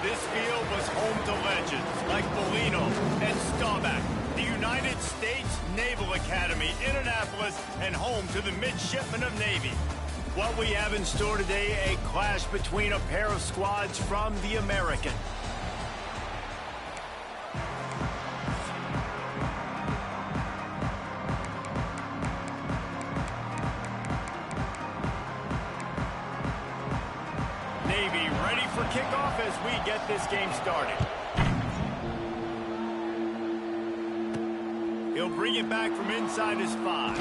This field was home to legends like Bellino and Staubach, the United States Naval Academy, Indianapolis, and home to the Midshipmen of Navy. What we have in store today, a clash between a pair of squads from the American. Navy ready for kickoff as we get this game started. He'll bring it back from inside his 5.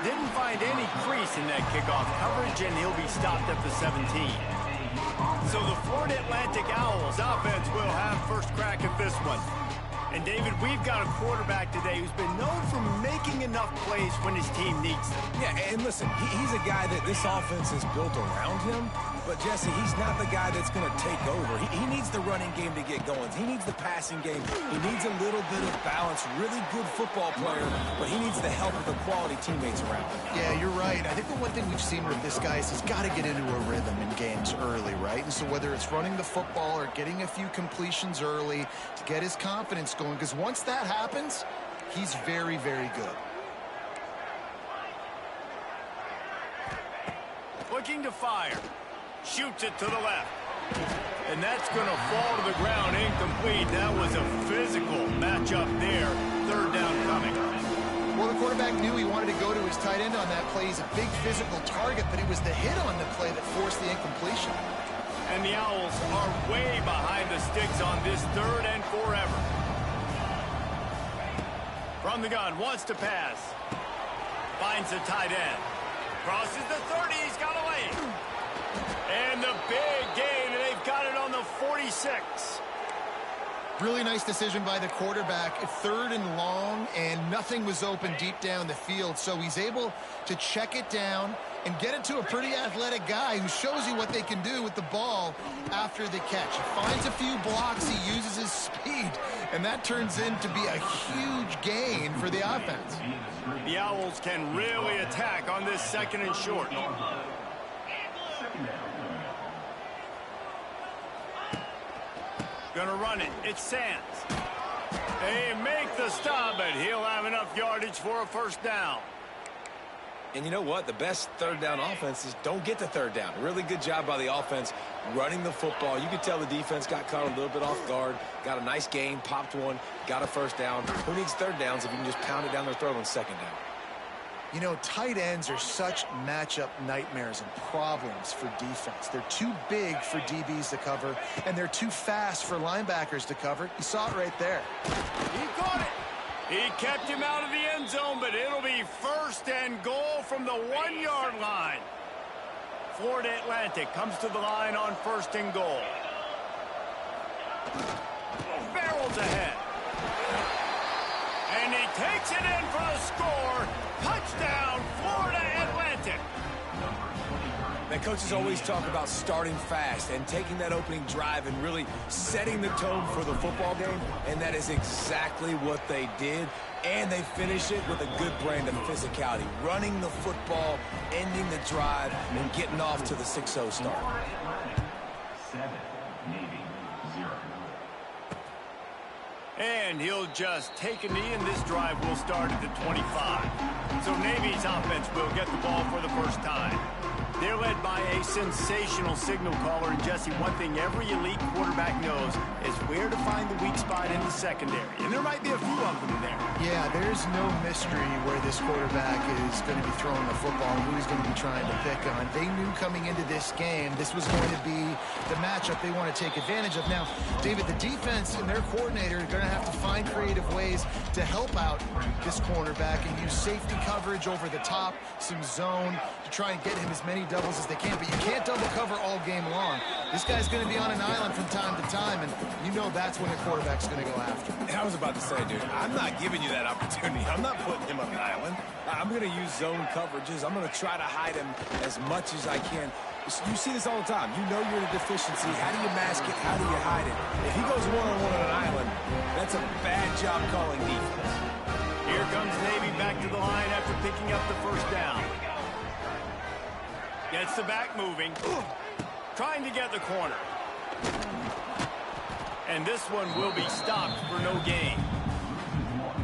Didn't find any crease in that kickoff coverage, and he'll be stopped at the 17. So the Florida Atlantic Owls offense will have first crack at this one. And David, we've got a quarterback today who's been known for making enough plays when his team needs them. Yeah, and listen, he's a guy that this offense is built around him. But, Jesse, he's not the guy that's going to take over. He needs the running game to get going. He needs the passing game. He needs a little bit of balance. Really good football player, but he needs the help of the quality teammates around him. Yeah, you're right. I think the one thing we've seen with this guy is he's got to get into a rhythm in games early, right? And so whether it's running the football or getting a few completions early to get his confidence going, because once that happens, he's very, very good. Looking to fire. Shoots it to the left. And that's going to fall to the ground incomplete. That was a physical matchup there. Third down coming. Well, the quarterback knew he wanted to go to his tight end on that play. He's a big physical target, but it was the hit on the play that forced the incompletion. And the Owls are way behind the sticks on this third and forever. From the gun, wants to pass. Finds the tight end. Crosses the 30, he's got a lane. And the big gain, and they've got it on the 46. Really nice decision by the quarterback. Third and long, and nothing was open deep down the field. So he's able to check it down and get it to a pretty athletic guy who shows you what they can do with the ball after the catch. He finds a few blocks, he uses his speed, and that turns into be a huge gain for the offense. The Owls can really attack on this second and short. Gonna run it. It's Sands. They make the stop, but he'll have enough yardage for a first down. And you know what? The best third down offenses don't get to third down. Really good job by the offense running the football. You could tell the defense got caught a little bit off guard. Got a nice gain, popped one, got a first down. Who needs third downs if you can just pound it down their throat on second down? You know, tight ends are such matchup nightmares and problems for defense. They're too big for DBs to cover, and they're too fast for linebackers to cover. You saw it right there. He caught it. He kept him out of the end zone, but it'll be first and goal from the 1-yard line. Florida Atlantic comes to the line on first and goal. Barrels ahead. And he takes it in for the score. Touchdown, Florida Atlantic. Man, coaches always talk about starting fast and taking that opening drive and really setting the tone for the football game, and that is exactly what they did. And they finish it with a good brand of physicality, running the football, ending the drive, and getting off to the 6-0 start. 7, Navy, 0. And he'll just take a knee, and this drive will start at the 25. So Navy's offense will get the ball for the first time. They're led by a sensational signal caller, and Jesse, one thing every elite quarterback knows is where to find the weak spot in the secondary. And there might be a few of them there. Yeah, there's no mystery where this quarterback is going to be throwing the football and who he's going to be trying to pick on. They knew coming into this game this was going to be the matchup they want to take advantage of. Now, David, the defense and their coordinator are going to have to find creative ways to help out this cornerback and use safety coverage over the top, some zone to try and get him as many doubles as they can, but you can't double cover all game long. This guy's going to be on an island from time to time, and you know that's when the quarterback's going to go after him. I was about to say, dude, I'm not giving you that opportunity. I'm not putting him on an island. I'm going to use zone coverages. I'm going to try to hide him as much as I can. You see this all the time. You know you're in a deficiency. How do you mask it? How do you hide it? If he goes one-on-one on an island, that's a bad job calling defense. Here comes Navy back to the line after picking up the first down. Gets the back moving. Trying to get the corner. And this one will be stopped for no gain.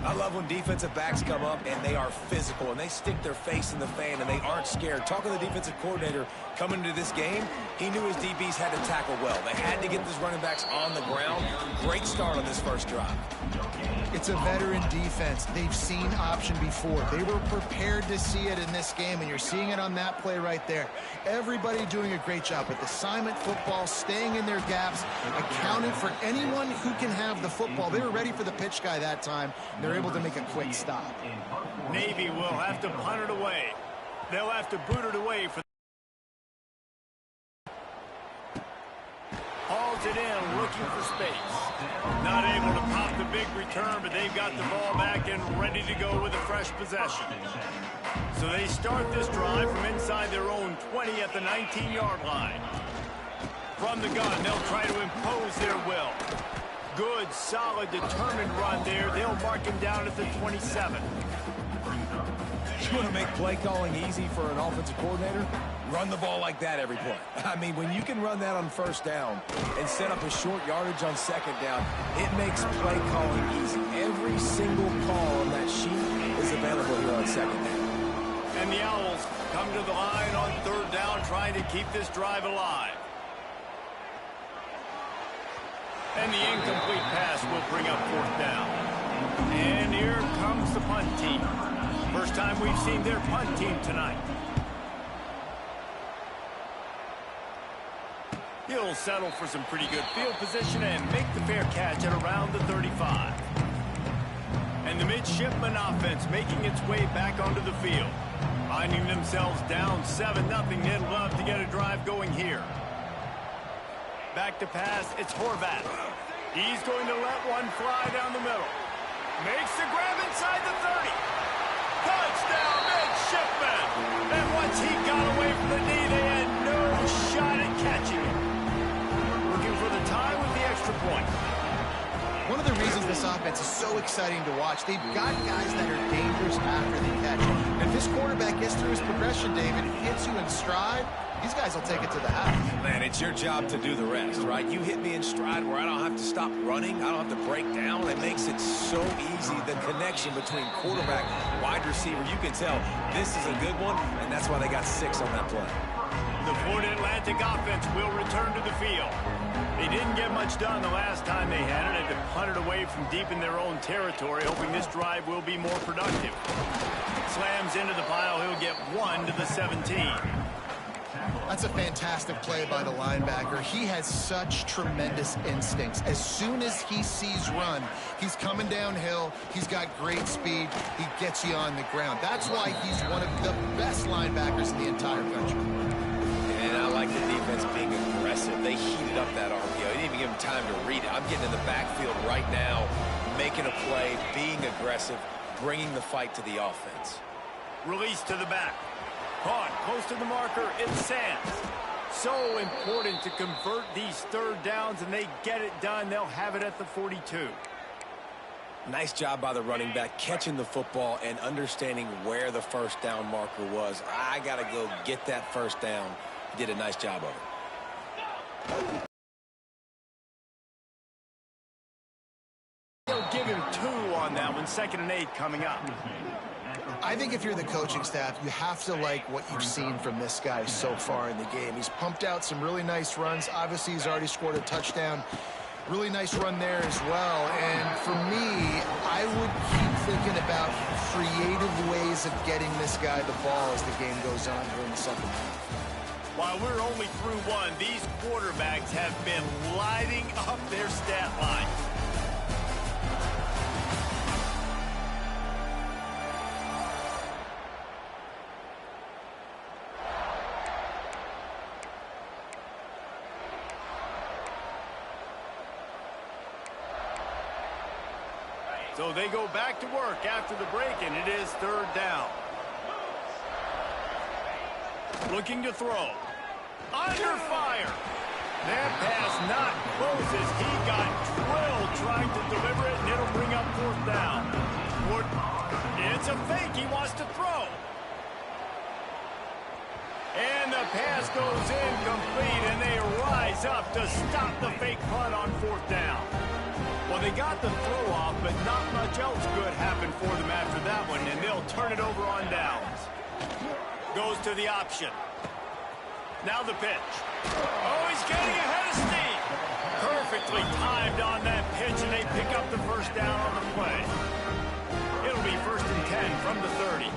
I love when defensive backs come up and they are physical and they stick their face in the fan and they aren't scared. Talking to the defensive coordinator coming into this game, he knew his DBs had to tackle well. They had to get these running backs on the ground. Great start on this first drive. It's a veteran defense. They've seen option before. They were prepared to see it in this game, and you're seeing it on that play right there. Everybody doing a great job with assignment football, staying in their gaps, accounting for anyone who can have the football. They were ready for the pitch guy that time. They're able to make a quick stop. Navy will have to punt it away. They'll have to boot it away for hauls it in, looking for space. Not able to pop the big return, but they've got the ball back and ready to go with a fresh possession. So they start this drive from inside their own 20 at the 19-yard line. From the gun, they'll try to impose their will. Good, solid, determined run there. They'll mark him down at the 27. You want to make play calling easy for an offensive coordinator? Run the ball like that every play. I mean, when you can run that on first down and set up a short yardage on second down, it makes play calling easy. Every single call on that sheet is available here on second down. And the Owls come to the line on third down, trying to keep this drive alive. And the incomplete pass will bring up fourth down. And here comes the punt team. First time we've seen their punt team tonight. He'll settle for some pretty good field position and make the fair catch at around the 35. And the midshipman offense making its way back onto the field. Finding themselves down 7-0. They'd love to get a drive going here. Back to pass, it's Horvath. He's going to let one fly down the middle. Makes the grab inside the 30. Touchdown, midshipman! And once he got away from the knee, they had no shot at catching him. Looking for the tie with the extra point. One of the reasons this offense is so exciting to watch, they've got guys that are dangerous after they catch. And if this quarterback gets through his progression, David, hits you in stride, these guys will take it to the house. Man, it's your job to do the rest, right? You hit me in stride where I don't have to stop running. I don't have to break down. It makes it so easy, the connection between quarterback, wide receiver. You can tell this is a good one, and that's why they got 6 on that play. The Florida Atlantic offense will return to the field. They didn't get much done the last time they had it. Had to punt it away from deep in their own territory, hoping this drive will be more productive. Slams into the pile. He'll get 1 to the 17. That's a fantastic play by the linebacker. He has such tremendous instincts. As soon as he sees run, he's coming downhill. He's got great speed. He gets you on the ground. That's why he's one of the best linebackers in the entire country. And I like the defense being aggressive. They heated up that RPO. They didn't even give him time to read it. I'm getting in the backfield right now, making a play, being aggressive, bringing the fight to the offense. Release to the back. Caught close to the marker. It's Sands. So important to convert these third downs, and they get it done. They'll have it at the 42. Nice job by the running back, catching the football and understanding where the first down marker was. I got to go get that first down. He did a nice job of it. They'll give him 2 on that one. 2nd and 8 coming up. I think if you're the coaching staff, you have to like what you've seen from this guy so far in the game. He's pumped out some really nice runs. Obviously, he's already scored a touchdown. Really nice run there as well. And for me, I would keep thinking about creative ways of getting this guy the ball as the game goes on here in the second half. While we're only through 1, these quarterbacks have been lighting up their stat line. So they go back to work after the break, and it is 3rd down. Looking to throw. Under fire. That pass not close as he got drilled trying to deliver it, and it'll bring up 4th down. It's a fake. He wants to throw. And the pass goes incomplete, and they rise up to stop the fake punt on 4th down. They got the throw off, but not much else good happened for them after that one, and they'll turn it over on downs. Goes to the option. Now the pitch. Oh, he's getting ahead of steam. Perfectly timed on that pitch, and they pick up the first down on the play. It'll be 1st and 10 from the 30.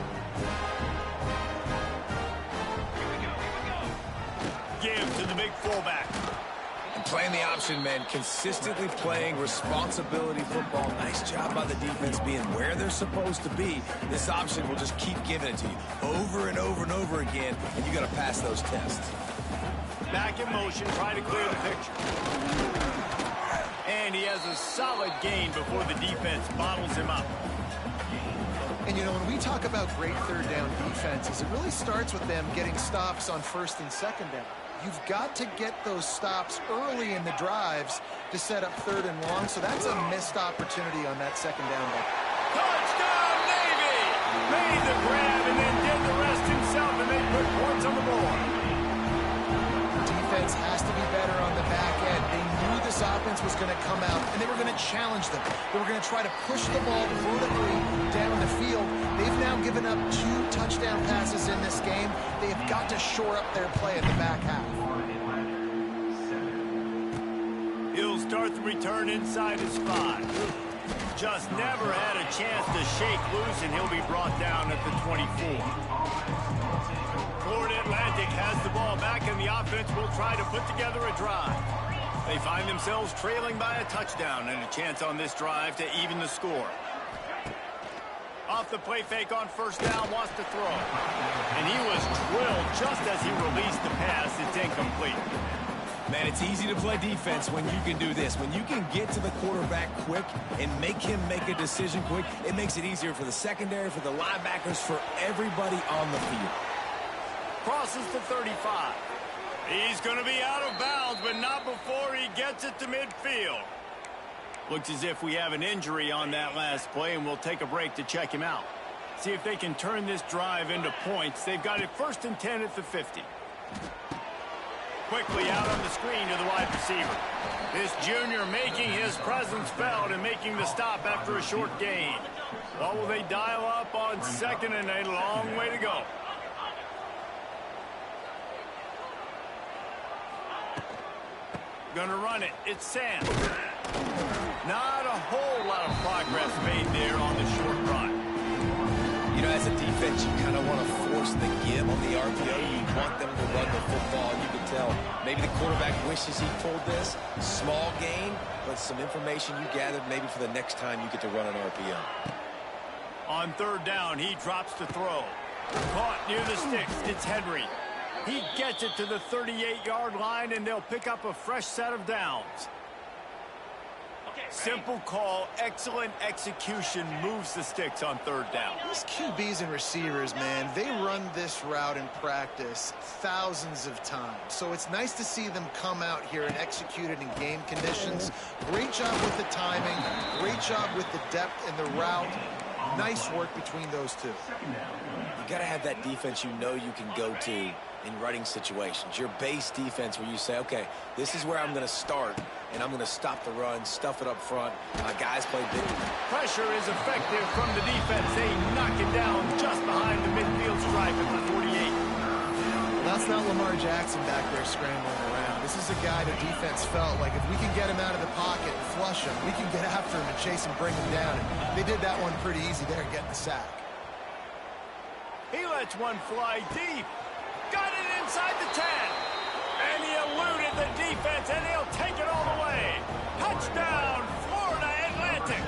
Give to the big fullback. And playing the option, man, consistently playing responsibility football. Nice job by the defense being where they're supposed to be. This option will just keep giving it to you over and over and over again, and you got to pass those tests. Back in motion, trying to clear the picture. And he has a solid gain before the defense bottles him up. And, you know, when we talk about great third down defenses, it really starts with them getting stops on 1st and 2nd down. You've got to get those stops early in the drives to set up 3rd and long, so that's a missed opportunity on that 2nd down. Touchdown, Navy! Made the grab and then did the rest himself, and they put points on the board. Defense has to be better on the back end. They knew this offense was going to come out, and they were going to challenge them. They were going to try to push the ball vertically down the field. They've now given up 2 touchdown passes in this game. They have got to shore up their play in the back half. He'll start the return inside his 5. Just never had a chance to shake loose, and he'll be brought down at the 24. Florida Atlantic has the ball back, and the offense will try to put together a drive. They find themselves trailing by a touchdown and a chance on this drive to even the score. Off the play fake on 1st down, wants to throw. And he was drilled just as he released the pass. It's incomplete. Man, it's easy to play defense when you can do this. When you can get to the quarterback quick and make him make a decision quick, it makes it easier for the secondary, for the linebackers, for everybody on the field. Crosses the 35. He's going to be out of bounds, but not before he gets it to midfield. Looks as if we have an injury on that last play, and we'll take a break to check him out. See if they can turn this drive into points. They've got it 1st and 10 at the 50. Quickly out on the screen to the wide receiver. This junior making his presence felt and making the stop after a short gain. What will they dial up on 2nd and a long way to go? Gonna run it. It's Sam. Not a whole lot of progress made there on the short run. You know, as a defense, you kind of want to force the give on the RPO. You want them to run the football. You can tell maybe the quarterback wishes he pulled this. Small gain, but some information you gathered maybe for the next time you get to run an RPO. On 3rd down, he drops to throw. Caught near the sticks. It's Henry. He gets it to the 38-yard line, and they'll pick up a fresh set of downs. Simple call, excellent execution, moves the sticks on 3rd down. These QBs and receivers, man, they run this route in practice thousands of times. So it's nice to see them come out here and execute it in game conditions. Great job with the timing, great job with the depth and the route. Nice work between those two. You got to have that defense you know you can go to in running situations. Your base defense where you say, okay, this is where I'm going to start, and I'm going to stop the run, stuff it up front. Guys play big. Pressure is effective from the defense. They knock it down just behind the midfield stripe at the 48. Well, that's not Lamar Jackson back there scrambling around. This is a guy the defense felt like if we can get him out of the pocket and flush him, we can get after him and chase and bring him down. And they did that one pretty easy there, getting the sack. He lets one fly deep. Got it inside the 10. And he eluded the defense, and he'll take it all the way. Touchdown, Florida Atlantic.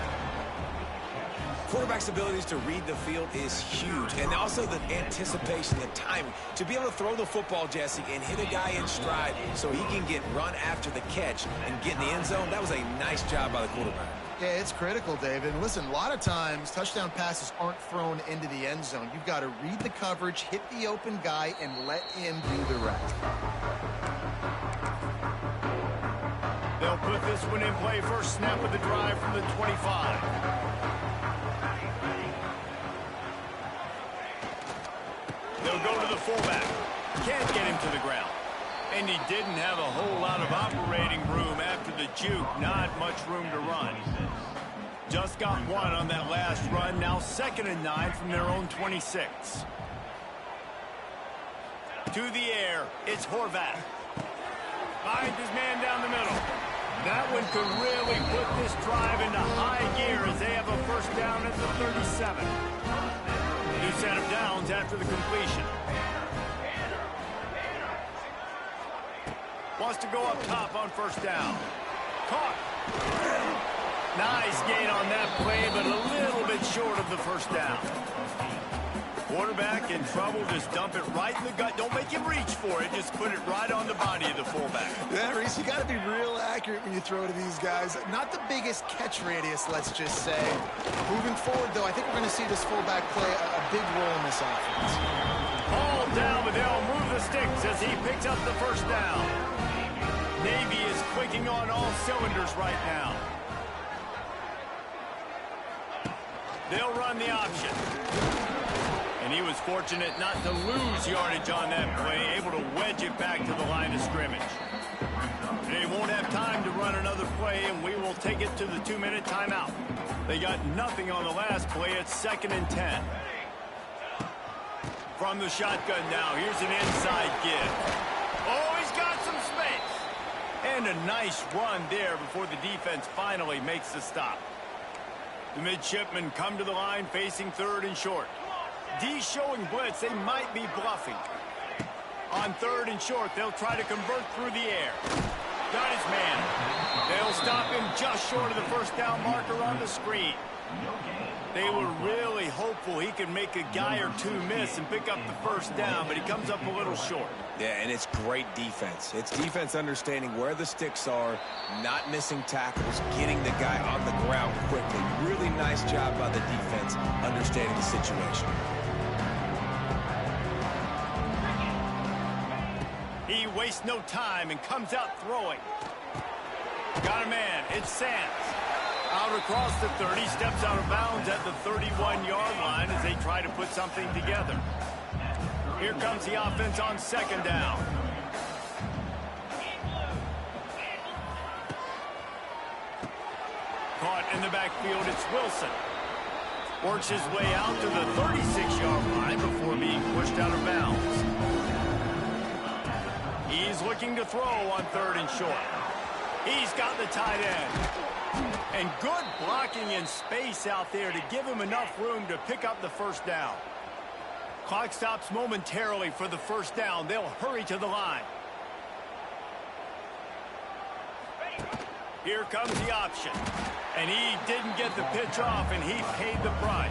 Quarterback's abilities to read the field is huge, and also the anticipation, the timing. To be able to throw the football, Jesse, and hit a guy in stride so he can get run after the catch and get in the end zone, that was a nice job by the quarterback. Yeah, it's critical, David. And listen, a lot of times touchdown passes aren't thrown into the end zone. You've got to read the coverage, hit the open guy, and let him do the rest. They'll put this one in play. First snap of the drive from the 25. They'll go to the fullback. Can't get him to the ground. And he didn't have a whole lot of operating room after the juke. Not much room to run. Just got one on that last run. Now 2nd and 9 from their own 26. To the air, it's Horvath. Finds his man down the middle. That one could really put this drive into high gear as they have a first down at the 37. New set of downs after the completion. Wants to go up top on first down. Caught. Nice gain on that play, but a little bit short of the first down. Quarterback in trouble, just dump it right in the gut. Don't make him reach for it. Just put it right on the body of the fullback. Yeah, Reese, you got to be real accurate when you throw to these guys. Not the biggest catch radius, let's just say. Moving forward, though, I think we're going to see this fullback play a big role in this offense. All down, but they'll move the sticks as he picks up the first down. Navy is clicking on all cylinders right now. They'll run the option. And he was fortunate not to lose yardage on that play, able to wedge it back to the line of scrimmage. They won't have time to run another play, and we will take it to the 2-minute timeout. They got nothing on the last play. It's 2nd and 10. From the shotgun now, here's an inside give. Oh, he's got some space. And a nice run there before the defense finally makes the stop. The midshipmen come to the line facing 3rd and short. D showing blitz, they might be bluffing. On 3rd and short, they'll try to convert through the air. Got his man. They'll stop him just short of the first down marker on the screen. They were really hopeful he could make a guy or two miss and pick up the first down, but he comes up a little short. Yeah, and it's great defense. It's defense understanding where the sticks are, not missing tackles, getting the guy on the ground quickly. Really nice job by the defense understanding the situation. He wastes no time and comes out throwing. Got a man. It's Sands. Out across the 30, steps out of bounds at the 31-yard line as they try to put something together. Here comes the offense on 2nd down. Caught in the backfield, it's Wilson. Works his way out to the 36-yard line before being pushed out of bounds. He's looking to throw on 3rd and short. He's got the tight end. And good blocking in space out there to give him enough room to pick up the first down. Clock stops momentarily for the first down. They'll hurry to the line. Here comes the option. And he didn't get the pitch off, and he paid the price.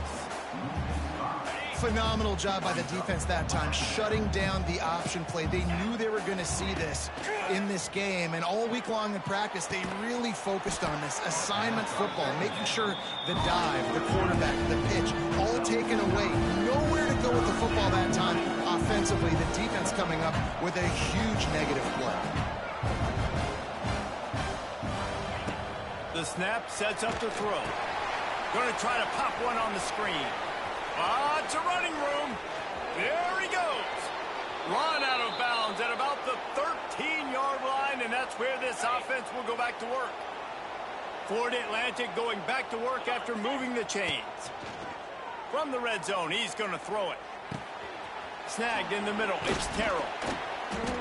Phenomenal job by the defense that time, shutting down the option play. They knew they were going to see this in this game, and all week long in practice, they really focused on this assignment football, making sure the dive, the quarterback, the pitch, all taken away. Nowhere to go with the football that time offensively. The defense coming up with a huge negative play. The snap sets up to throw. Going to try to pop one on the screen. It's a running room. There he goes. Run out of bounds at about the 13-yard line, and that's where this offense will go back to work. Florida Atlantic going back to work after moving the chains. From the red zone, he's going to throw it. Snagged in the middle, it's Terrell.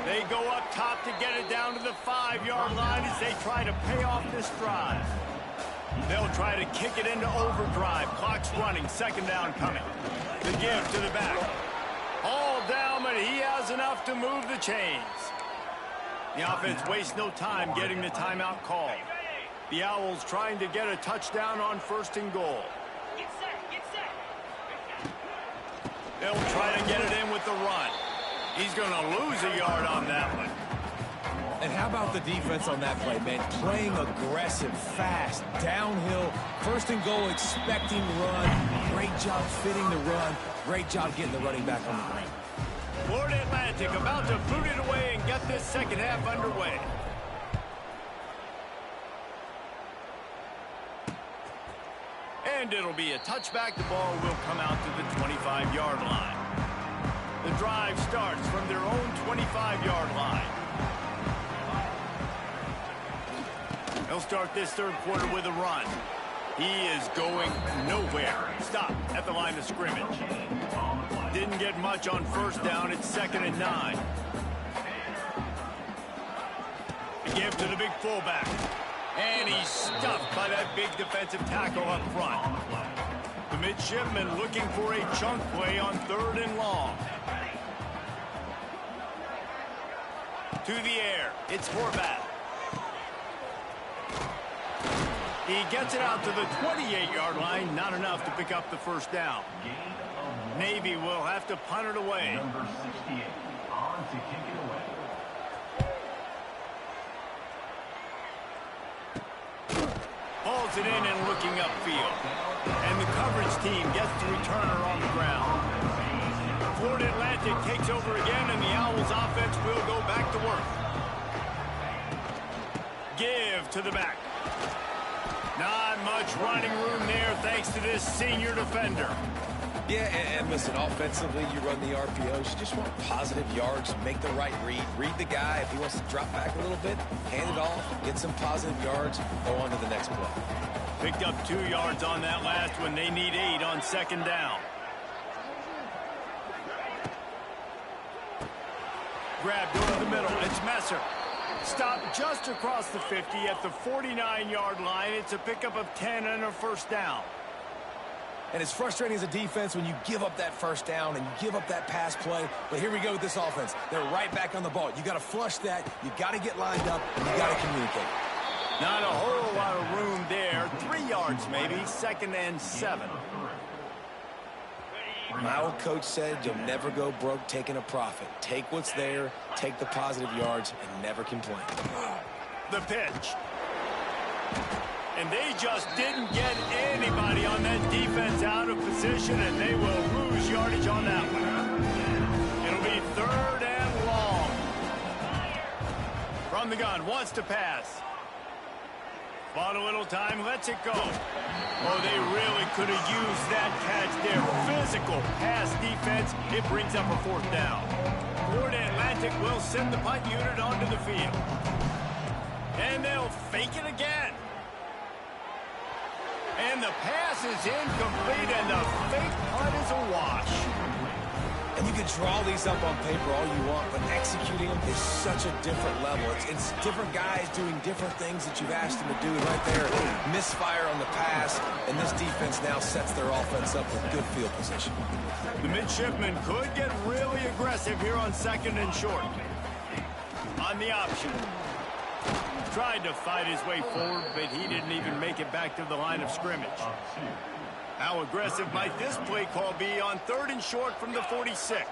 They go up top to get it down to the 5-yard line as they try to pay off this drive. They'll try to kick it into overdrive. Clock's running, 2nd down coming. The give to the back. All down, but he has enough to move the chains. The offense wastes no time getting the timeout called. The Owls trying to get a touchdown on 1st and goal. Get set. They'll try to get it in with the run. He's going to lose a yard on that one. And how about the defense on that play, man? Playing aggressive, fast, downhill, 1st and goal, expecting the run. Great job fitting the run. Great job getting the running back on the ground. Florida Atlantic about to boot it away and get this second half underway. And it'll be a touchback. The ball will come out to the 25-yard line. The drive starts from their own 25-yard line. He'll start this third quarter with a run. He is going nowhere. Stop at the line of scrimmage. Didn't get much on first down. It's 2nd and 9. Give to the big fullback. And he's stuffed by that big defensive tackle up front. The midshipman looking for a chunk play on 3rd and long. To the air. It's Horvath. He gets it out to the 28-yard line. Not enough to pick up the first down. Navy will have to punt it away. Number 68 on to kick it away. Hauls it in and looking upfield. And the coverage team gets the returner on the ground. Florida Atlantic takes over again, and the Owls offense will go back to work. Give to the back. Not much running room there thanks to this senior defender. Yeah, and listen, offensively, you run the RPOs. You just want positive yards, make the right read. Read the guy. If he wants to drop back a little bit, hand it off, get some positive yards, go on to the next play. Picked up 2 yards on that last one. They need 8 on 2nd down. Grabbed over the middle. It's Messer. Stopped just across the 50 at the 49-yard line. It's a pickup of 10 and a first down. And it's frustrating as a defense when you give up that first down and you give up that pass play. But here we go with this offense. They're right back on the ball. You got to flush that. You got to get lined up, and you got to communicate. Not a whole lot of room there. 3 yards maybe. 2nd and 7. My old coach said you'll never go broke taking a profit. Take what's there, take the positive yards, and never complain. The pitch. And they just didn't get anybody on that defense out of position, and they will lose yardage on that one. It'll be 3rd and long. From the gun, wants to pass. Bought a little time, lets it go. Oh, they really could have used that catch there. Physical pass defense. It brings up a 4th down. Florida Atlantic will send the punt unit onto the field. And they'll fake it again. And the pass is incomplete, and the fake punt is a wash. And you can draw these up on paper all you want, but executing them is such a different level. It's different guys doing different things that you've asked them to do. And right there, misfire on the pass, and this defense now sets their offense up with good field position. The midshipman could get really aggressive here on 2nd and short. On the option. Tried to fight his way forward, but he didn't even make it back to the line of scrimmage. How aggressive might this play call be on 3rd and short from the 46?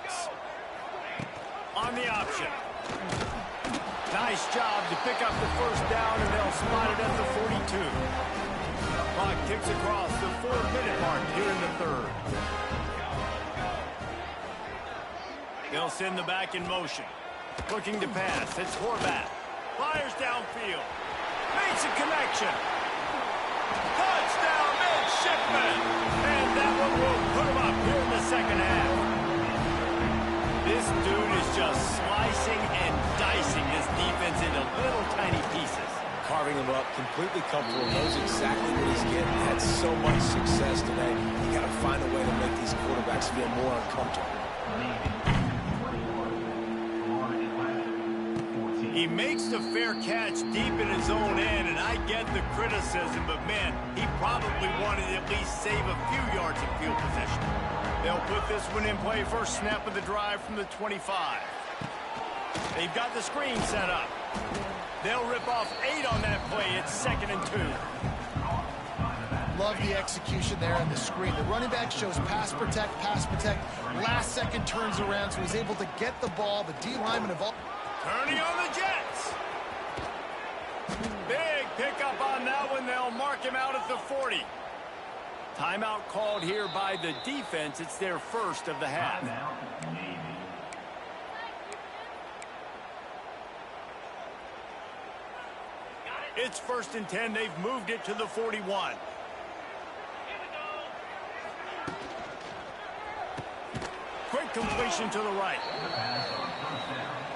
On the option. Nice job to pick up the first down, and they'll spot it at the 42. Clock ticks across the 4-minute mark here in the 3rd. They'll send the back in motion. Looking to pass. It's Horvath. Fires downfield. Makes a connection. Touchdown, midshipman. And that one will put him up here in the 2nd half. This dude is just slicing and dicing this defense into little tiny pieces. Carving him up, completely comfortable, knows exactly what he's getting. Had so much success today. You got to find a way to make these quarterbacks feel more uncomfortable. He makes the fair catch deep in his own end, and I get the criticism, but man, he probably wanted to at least save a few yards of field position. They'll put this one in play first snap of the drive from the 25. They've got the screen set up. They'll rip off 8 on that play. It's 2nd and 2. Love the execution there on the screen. The running back shows pass protect, last second turns around, so he's able to get the ball. The D lineman of all... Turning on the Jets. Big pickup on that one. They'll mark him out at the 40. Timeout called here by the defense. It's their first of the half. It's 1st and 10. They've moved it to the 41. Quick completion to the right.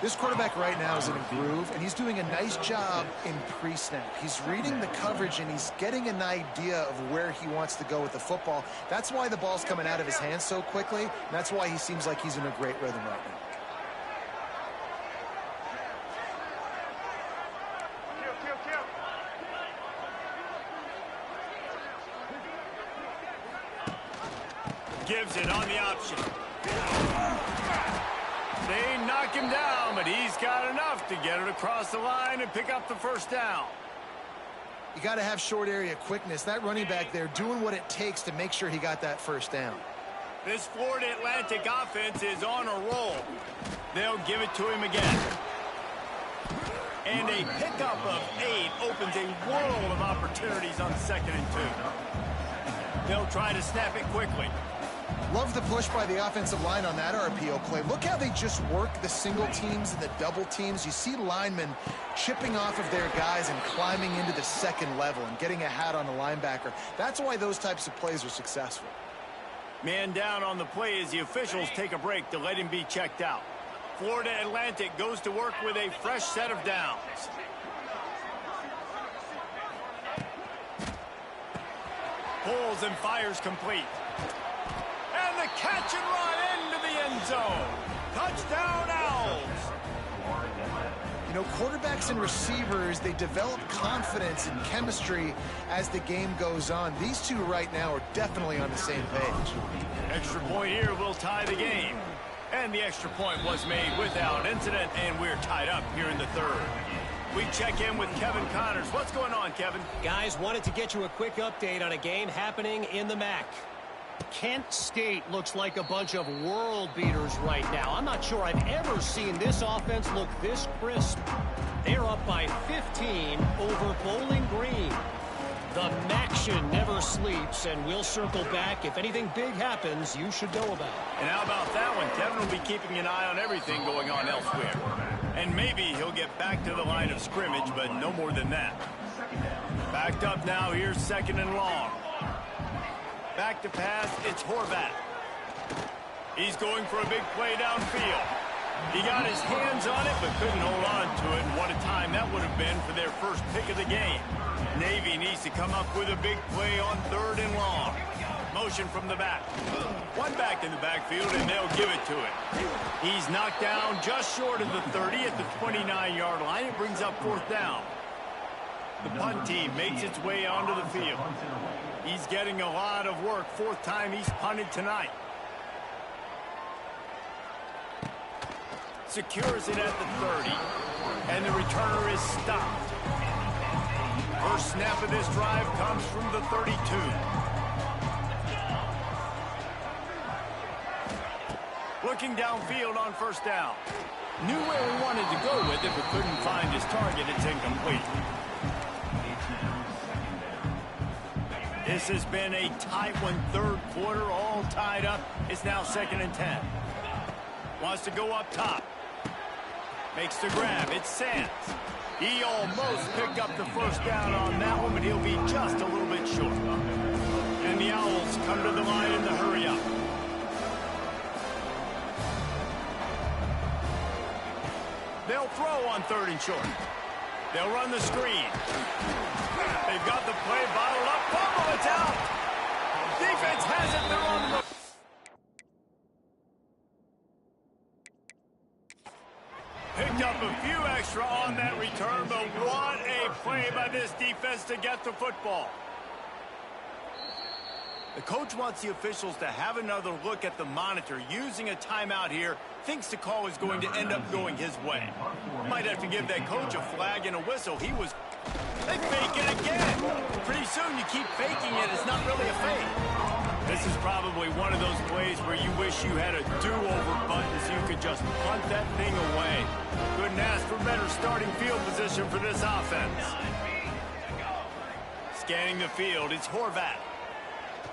This quarterback right now is in a groove, and he's doing a nice job in pre-snap. He's reading the coverage, and he's getting an idea of where he wants to go with the football. That's why the ball's coming out of his hands so quickly, and that's why he seems like he's in a great rhythm right now. Gives it on the option. They knock him down, but he's got enough to get it across the line and pick up the first down. You got to have short area quickness. That running back there doing what it takes to make sure he got that first down. This Florida Atlantic offense is on a roll. They'll give it to him again. And a pickup of 8 opens a world of opportunities on 2nd and 2. They'll try to snap it quickly. Love the push by the offensive line on that RPO play. Look how they just work the single teams and the double teams. You see linemen chipping off of their guys and climbing into the second level and getting a hat on a linebacker. That's why those types of plays are successful. Man down on the play as the officials take a break to let him be checked out. Florida Atlantic goes to work with a fresh set of downs. Pulls and fires complete. And the catch and run into the end zone. Touchdown, Owls. You know, quarterbacks and receivers, they develop confidence and chemistry as the game goes on. These two right now are definitely on the same page. Extra point here will tie the game. And the extra point was made without incident, and we're tied up here in the third. We check in with Kevin Connors. What's going on, Kevin? Guys, wanted to get you a quick update on a game happening in the MAC. Kent State looks like a bunch of world beaters right now. I'm not sure I've ever seen this offense look this crisp. They're up by 15 over Bowling Green. The MACtion never sleeps, and we'll circle back. If anything big happens, you should know about it. And how about that one? Kevin will be keeping an eye on everything going on elsewhere. And maybe he'll get back to the line of scrimmage, but no more than that. Backed up now, here's 2nd and long. Back to pass, it's Horvat. He's going for a big play downfield. He got his hands on it, but couldn't hold on to it. And what a time that would have been for their first pick of the game. Navy needs to come up with a big play on 3rd and long. Motion from the back. One back in the backfield, and they'll give it to it. He's knocked down just short of the 30 at the 29-yard line. It brings up 4th down. The punt team makes its way onto the field. He's getting a lot of work. 4th time he's punted tonight. Secures it at the 30. And the returner is stopped. First snap of this drive comes from the 32. Looking downfield on 1st down. Knew where he wanted to go with it, but couldn't find his target. It's incomplete. This has been a tight one, 3rd quarter, all tied up. It's now 2nd and 10. Wants to go up top. Makes the grab. It's Sands. He almost picked up the first down on that one, but he'll be just a little bit short. And the Owls come to the line in the hurry up. They'll throw on 3rd and short. They'll run the screen. They've got the play bottled up. Fumble, it's out. Defense has it. They're on the... Picked up a few extra on that return, but what a play by this defense to get the football. The coach wants the officials to have another look at the monitor. Using a timeout here, thinks the call is going to end up going his way. Might have to give that coach a flag and a whistle. They fake it again. Pretty soon you keep faking it. It's not really a fake. This is probably one of those plays where you wish you had a do-over button so you could just punt that thing away. Couldn't ask for better starting field position for this offense. Scanning the field, it's Horvat.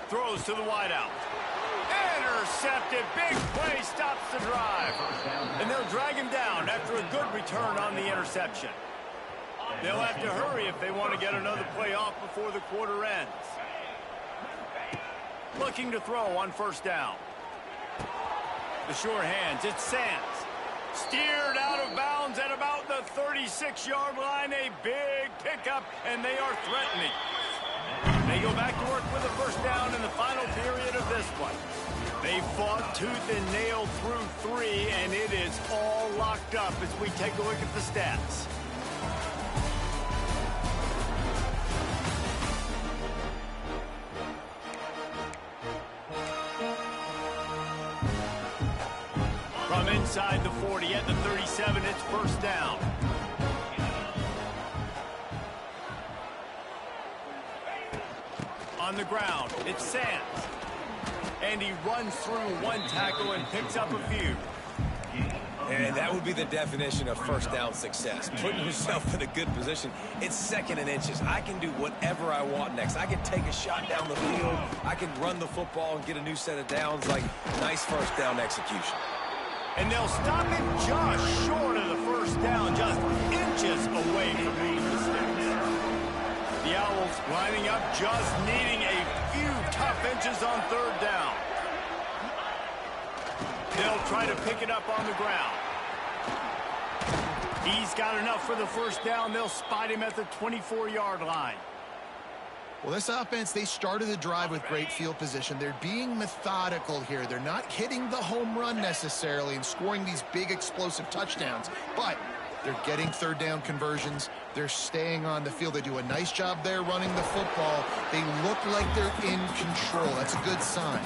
Throws to the wideout. Intercepted. Big play stops the drive. And they'll drag him down after a good return on the interception. They'll have to hurry if they want to get another play off before the quarter ends. Looking to throw on 1st down. The sure hands, it's Sands. Steered out of bounds at about the 36-yard line. A big pickup, and they are threatening. They go back to work with a first down in the final period of this one. They fought tooth and nail through 3, and it is all locked up as we take a look at the stats. From inside the 40 at the 37, it's first down. On the ground, it's Sands. And he runs through one tackle and picks up a few. And that would be the definition of first down success. Putting yourself in a good position. It's 2nd and inches. I can do whatever I want next. I can take a shot down the field. I can run the football and get a new set of downs. Like, nice first down execution. And they'll stop it just short of the first down, just inches away from being the sticks. The Owls lining up, just needing a few tough inches on 3rd down. They'll try to pick it up on the ground. He's got enough for the first down. They'll spot him at the 24-yard line. Well, this offense, they started the drive with great field position. They're being methodical here. They're not hitting the home run necessarily and scoring these big explosive touchdowns, but they're getting 3rd down conversions. They're staying on the field. They do a nice job there running the football. They look like they're in control. That's a good sign.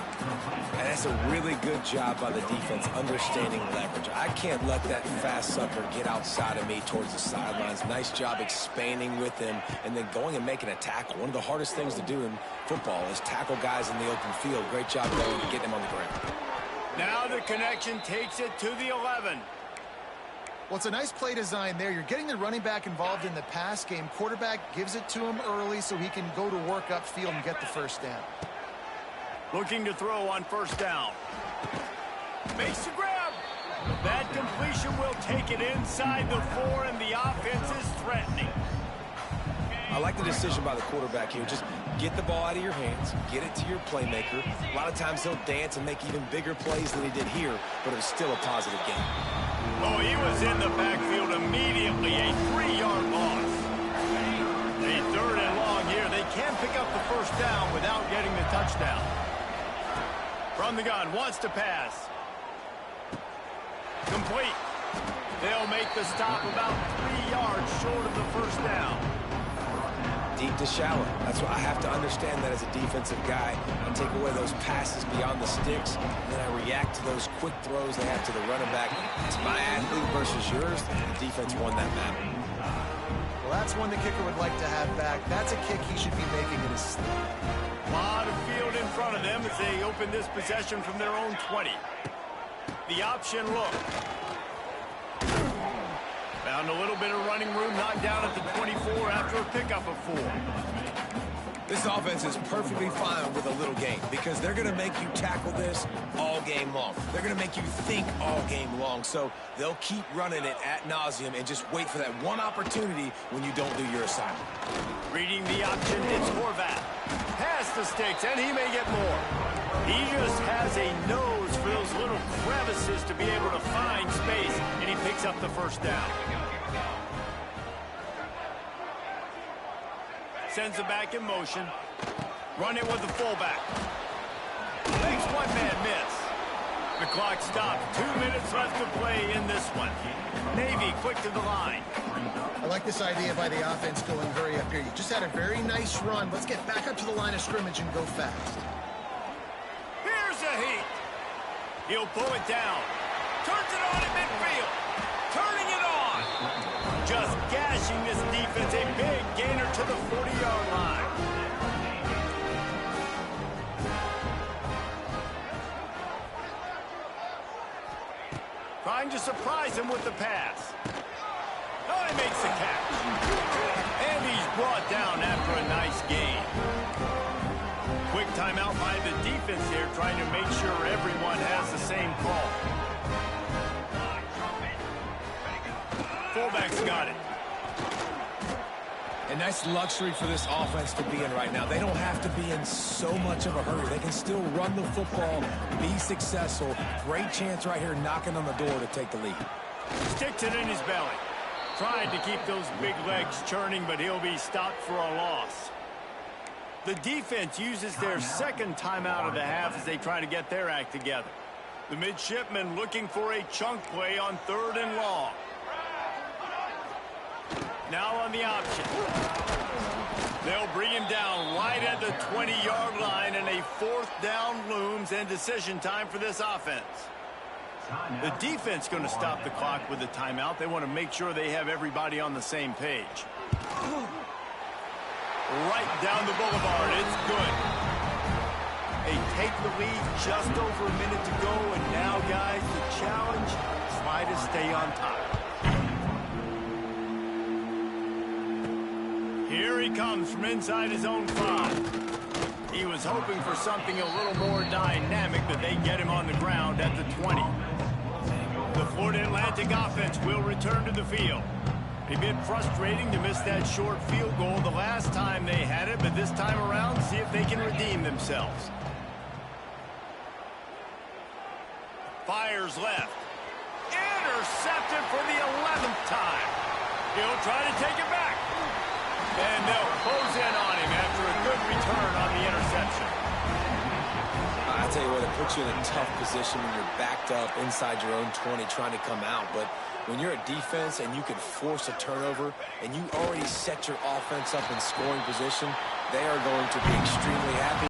And that's a really good job by the defense, understanding leverage. I can't let that fast sucker get outside of me towards the sidelines. Nice job expanding with him and then going and making a tackle. One of the hardest things to do in football is tackle guys in the open field. Great job going and getting him on the ground. Now the connection takes it to the 11. Well, it's a nice play design there. You're getting the running back involved in the pass game. Quarterback gives it to him early so he can go to work upfield and get the first down. Looking to throw on first down. Makes the grab. That completion will take it inside the 4, and the offense is threatening. I like the decision by the quarterback here. Just get the ball out of your hands, get it to your playmaker. A lot of times he'll dance and make even bigger plays than he did here, but it was still a positive game. Oh, he was in the backfield immediately. A 3-yard loss. A 3rd and long here. They can pick up the first down without getting the touchdown. From the gun, wants to pass. Complete. They'll make the stop about 3 yards short of the first down. Deep to shallow. That's what I have to understand that as a defensive guy. I take away those passes beyond the sticks, and then I react to those quick throws they have to the running back. It's my athlete versus yours. The defense won that battle. Well, that's one the kicker would like to have back. That's a kick he should be making in his sleep. A lot of field in front of them as they open this possession from their own 20. The option look. Found a little bit of running room, knocked down at the 24 after a pickup of 4. This offense is perfectly fine with a little game because they're going to make you tackle this all game long. They're going to make you think all game long. So they'll keep running it ad nauseum and just wait for that one opportunity when you don't do your assignment. Reading the option, it's Horvath. Past the sticks, and he may get more. He just has a nose for those little crevices to be able to find space, and he picks up the first down. Sends it back in motion. Run it with the fullback. Makes one man miss. The clock stopped. 2 minutes left to play in this one. Navy quick to the line. I like this idea by the offense going very up here. You just had a very nice run. Let's get back up to the line of scrimmage and go fast. Here's a heat. He'll pull it down. Turns it on at midfield. Turning it on. Just gashing this defense. A big gainer to the 40-yard line. Trying to surprise him with the pass. Oh, he makes the catch. And he's brought down after a nice gain. Quick timeout by the defense here, trying to make sure everyone has the same call. Fullback's got it. A nice luxury for this offense to be in right now. They don't have to be in so much of a hurry. They can still run the football, be successful. Great chance right here knocking on the door to take the lead. Sticks it in his belly. Tried to keep those big legs churning, but he'll be stopped for a loss. The defense uses their second timeout of the half as they try to get their act together. The midshipmen looking for a chunk play on 3rd and long. Now on the option. They'll bring him down right at the 20-yard line, and a 4th down looms, and decision time for this offense. The defense going to stop the clock with a timeout. They want to make sure they have everybody on the same page. Right down the boulevard. It's good. They take the lead, just over a minute to go, and now, guys, the challenge, try to stay on top. Here he comes from inside his own 5. He was hoping for something a little more dynamic, but they get him on the ground at the 20. The Florida Atlantic offense will return to the field. A bit frustrating to miss that short field goal the last time they had it, but this time around, see if they can redeem themselves. Fires left. Intercepted for the 11th time. He'll try to take it back. And they'll close in on him after a good return on the interception. I tell you what, it puts you in a tough position when you're backed up inside your own 20 trying to come out. But when you're a defense and you can force a turnover and you already set your offense up in scoring position, they are going to be extremely happy.